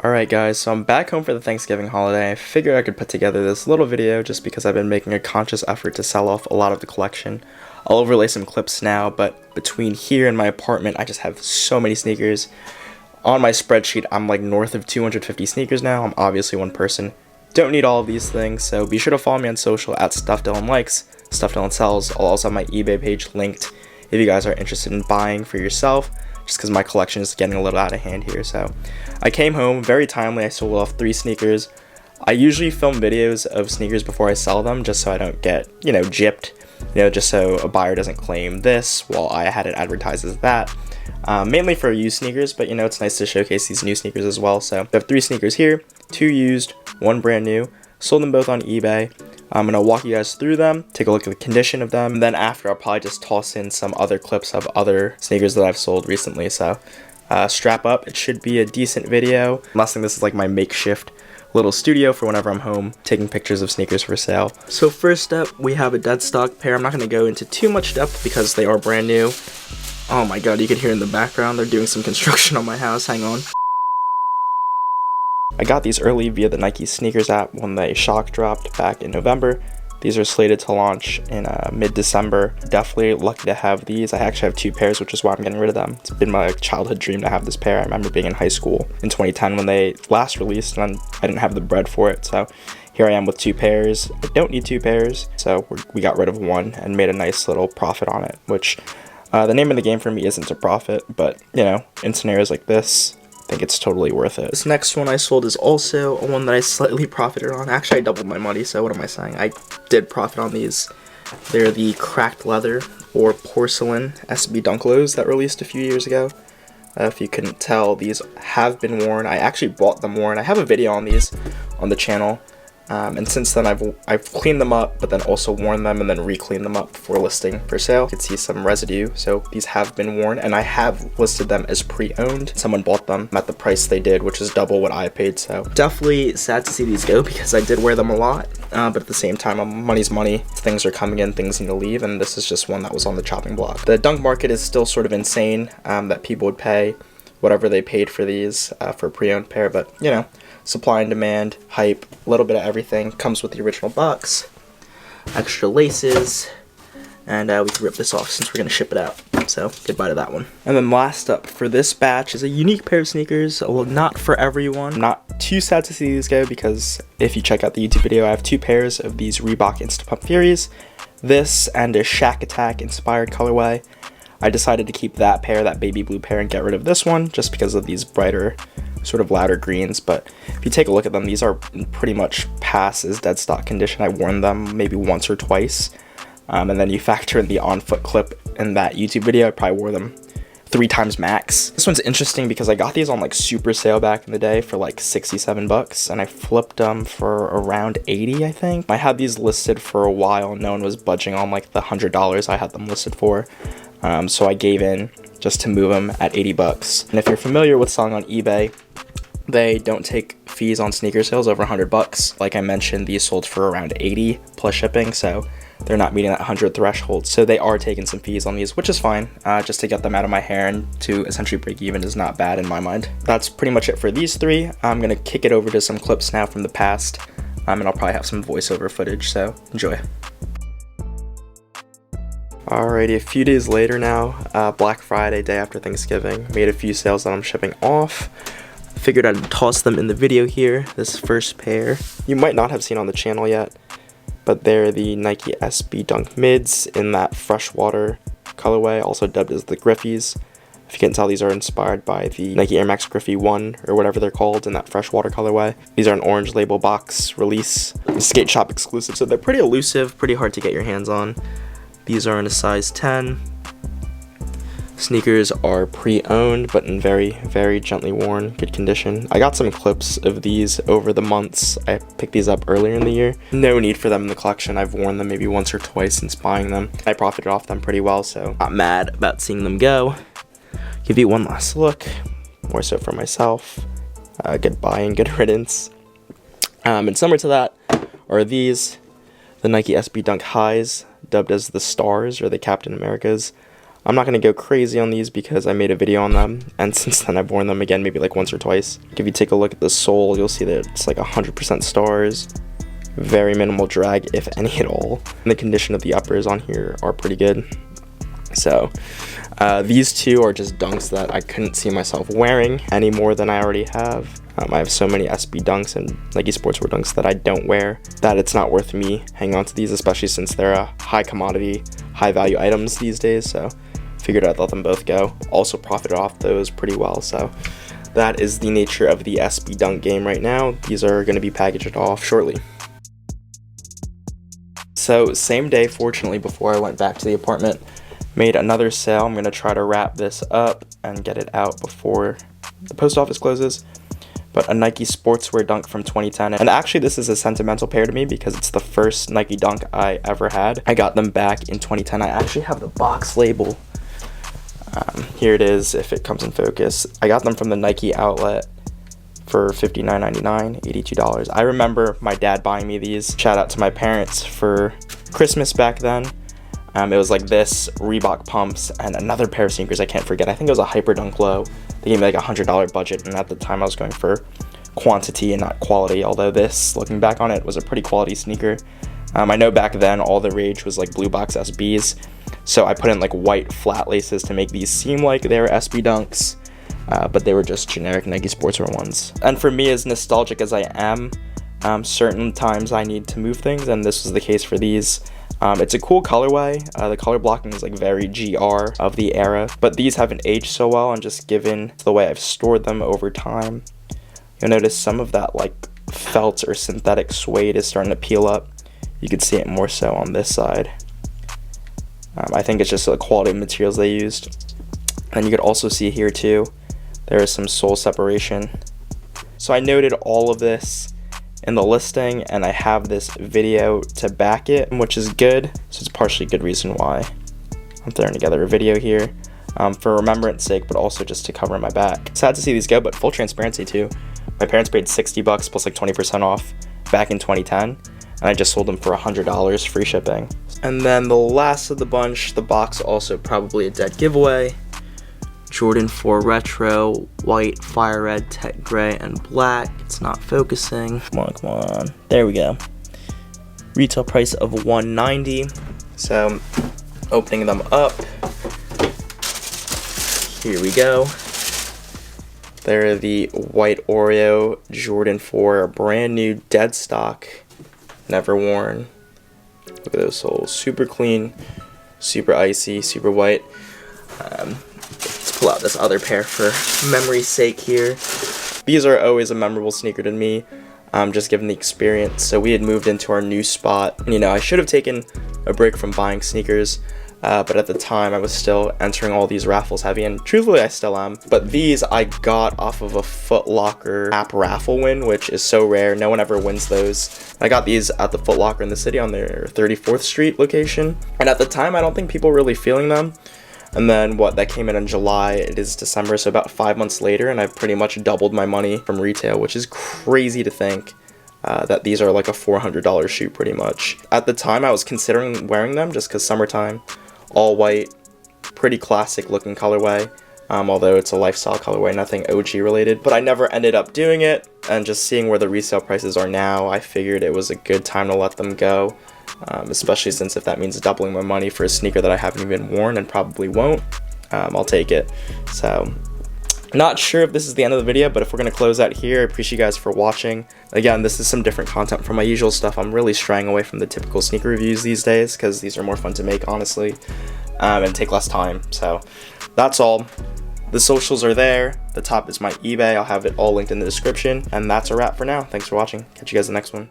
Alright guys, so I'm back home for the Thanksgiving holiday. I figured I could put together this little video just because I've been making a conscious effort to sell off a lot of the collection. I'll overlay some clips now, but between here and my apartment I just have so many sneakers. On my spreadsheet I'm like north of 250 sneakers now. I'm obviously one person. Don't need all of these things, so be sure to follow me on social at StuffDylanLikes, StuffDylanSells. I'll also have my eBay page linked if you guys are interested in buying for yourself, just because my collection is getting a little out of hand here. So I came home very timely. I sold off 3 sneakers. I usually film videos of sneakers before I sell them just so I don't get, gypped, just so a buyer doesn't claim this while I had it advertised as that. Mainly for used sneakers, but it's nice to showcase these new sneakers as well. So I have 3 sneakers here, 2 used, 1 brand new. Sold them both on eBay. I'm going to walk you guys through them, take a look at the condition of them, and then after I'll probably just toss in some other clips of other sneakers that I've sold recently. So strap up, it should be a decent video. Last thing, this is like my makeshift little studio for whenever I'm home taking pictures of sneakers for sale. So first up, we have a dead stock pair. I'm not going to go into too much depth because they are brand new. Oh my god, you can hear in the background they're doing some construction on my house. Hang on. I got these early via the Nike sneakers app when they shock dropped back in November. These are slated to launch in mid-December. Definitely lucky to have these. I actually have 2 pairs, which is why I'm getting rid of them. It's been my childhood dream to have this pair. I remember being in high school in 2010 when they last released, and I didn't have the bread for it. So here I am with 2 pairs. I don't need 2 pairs, so we got rid of 1 and made a nice little profit on it, which the name of the game for me isn't to profit, but in scenarios like this, I think it's totally worth it. This next one I sold is also one that I slightly profited on. Actually, I doubled my money, so what am I saying? I did profit on these. They're the cracked leather or porcelain SB Dunk Lows that released a few years ago. If you couldn't tell, these have been worn. I actually bought them worn. I have a video on these on the channel. And since then I've cleaned them up, but then also worn them and then re-cleaned them up before listing for sale. You can see some residue, so these have been worn, and I have listed them as pre-owned. Someone bought them at the price they did, which is double what I paid, so definitely sad to see these go because I did wear them a lot, but at the same time, money's money. Things are coming in, things need to leave, and this is just one that was on the chopping block. The dunk market is still sort of insane, that people would pay whatever they paid for these for a pre-owned pair, but supply and demand, hype, a little bit of everything. Comes with the original box, extra laces, and we can rip this off since we're going to ship it out. So goodbye to that one. And then last up for this batch is a unique pair of sneakers. Well, not for everyone. I'm not too sad to see these go because if you check out the YouTube video, I have 2 pairs of these Reebok Insta Pup Furies. This and a Shack Attack inspired colorway. I decided to keep that pair, that baby blue pair, and get rid of this one just because of these brighter, sort of louder greens. But if you take a look at them, these are pretty much past as dead stock condition. I worn them maybe once or twice. And then you factor in the on-foot clip in that YouTube video, I probably wore them 3 times max. This one's interesting because I got these on like super sale back in the day for like 67 bucks, and I flipped them for around 80, I think. I had these listed for a while and no one was budging on like the $100 I had them listed for. So I gave in just to move them at 80 bucks. And if you're familiar with selling on eBay, they don't take fees on sneaker sales over 100 bucks. Like I mentioned, these sold for around 80 plus shipping, so they're not meeting that 100 threshold. So they are taking some fees on these, which is fine. Just to get them out of my hair and to essentially break even is not bad in my mind. That's pretty much it for these 3. I'm gonna kick it over to some clips now from the past, and I'll probably have some voiceover footage, so enjoy. Alrighty, a few days later now, Black Friday, day after Thanksgiving, made a few sales that I'm shipping off. Figured I'd toss them in the video here. This first pair, you might not have seen on the channel yet, but they're the Nike SB Dunk Mids in that freshwater colorway, also dubbed as the Griffies. If you can't tell, these are inspired by the Nike Air Max Griffey 1, or whatever they're called, in that freshwater colorway. These are an orange label box release, skate shop exclusive, so they're pretty elusive, pretty hard to get your hands on. These are in a size 10. Sneakers are pre-owned, but in very, very gently worn, good condition. I got some clips of these over the months. I picked these up earlier in the year. No need for them in the collection. I've worn them maybe once or twice since buying them. I profited off them pretty well, so not mad about seeing them go. Give you one last look, more so for myself. Goodbye and good riddance. And similar to that are these, the Nike SB Dunk Highs, dubbed as the Stars or the Captain Americas. I'm not going to go crazy on these because I made a video on them, and since then I've worn them again maybe like once or twice. If you take a look at the sole, you'll see that it's like 100% stars. Very minimal drag, if any at all. And the condition of the uppers on here are pretty good. So these two are just dunks that I couldn't see myself wearing any more than I already have. I have so many SB dunks and Nike Sportswear dunks that I don't wear that it's not worth me hanging on to these, especially since they're a high commodity, high value items these days. So figured I'd let them both go. Also profited off those pretty well. So that is the nature of the SB dunk game right now. These are going to be packaged off shortly. So same day, fortunately, before I went back to the apartment, made another sale. I'm going to try to wrap this up and get it out before the post office closes. But a Nike Sportswear dunk from 2010. And actually this is a sentimental pair to me because it's the first Nike dunk I ever had. I got them back in 2010. I actually have the box label. Here it is if it comes in focus. I got them from the Nike outlet for $59.99, $82. I remember my dad buying me these. Shout out to my parents for Christmas back then. It was like this, Reebok pumps, and another pair of sneakers I can't forget. I think it was a Hyper Dunk Low. They gave me like a $100 budget, and at the time I was going for quantity and not quality, although this, looking back on it, was a pretty quality sneaker. I know back then all the rage was like blue box SBs, so I put in like white flat laces to make these seem like they were SB Dunks, but they were just generic Nike Sportswear ones. And for me, as nostalgic as I am, certain times I need to move things, and this was the case for these. It's a cool colorway. The color blocking is like very GR of the era, but these haven't aged so well, and just given the way I've stored them over time, you'll notice some of that like felt or synthetic suede is starting to peel up. You can see it more so on this side. I think it's just the quality of materials they used. And you could also see here too, there is some sole separation. So I noted all of this in the listing, and I have this video to back it, which is good. So it's partially a good reason why I'm throwing together a video here, for remembrance sake, but also just to cover my back. Sad to see these go, but full transparency too. My parents paid $60 plus like 20% off back in 2010, and I just sold them for $100 free shipping. And then the last of the bunch, the box also probably a dead giveaway. Jordan 4 Retro, white, fire red, tech gray, and black. It's not focusing. Come on. There we go. Retail price of $190. So, opening them up. Here we go. They're the white Oreo Jordan 4, brand new, dead stock, never worn. Look at those soles, super clean, super icy, super white. Let's pull out this other pair for memory's sake here. These are always a memorable sneaker to me, just given the experience. So we had moved into our new spot. You know, I should have taken a break from buying sneakers, but at the time I was still entering all these raffles heavy, and truthfully I still am. But these I got off of a Foot Locker app raffle win, which is so rare. No one ever wins those. I got these at the Foot Locker in the city on their 34th Street location, and at the time I don't think people were really feeling them. And then that came in July, it is December, so about 5 months later, and I've pretty much doubled my money from retail, which is crazy to think that these are like a $400 shoe pretty much. At the time I was considering wearing them just because summertime, all white, pretty classic looking colorway, although it's a lifestyle colorway, nothing OG related, but I never ended up doing it. And just seeing where the resale prices are now, I figured it was a good time to let them go. Especially since if that means doubling my money for a sneaker that I haven't even worn and probably won't, I'll take it. So, not sure if this is the end of the video, but if we're going to close out here, I appreciate you guys for watching. Again, this is some different content from my usual stuff. I'm really straying away from the typical sneaker reviews these days because these are more fun to make, honestly, and take less time. So, that's all. The socials are there. The top is my eBay. I'll have it all linked in the description. And that's a wrap for now. Thanks for watching. Catch you guys in the next one.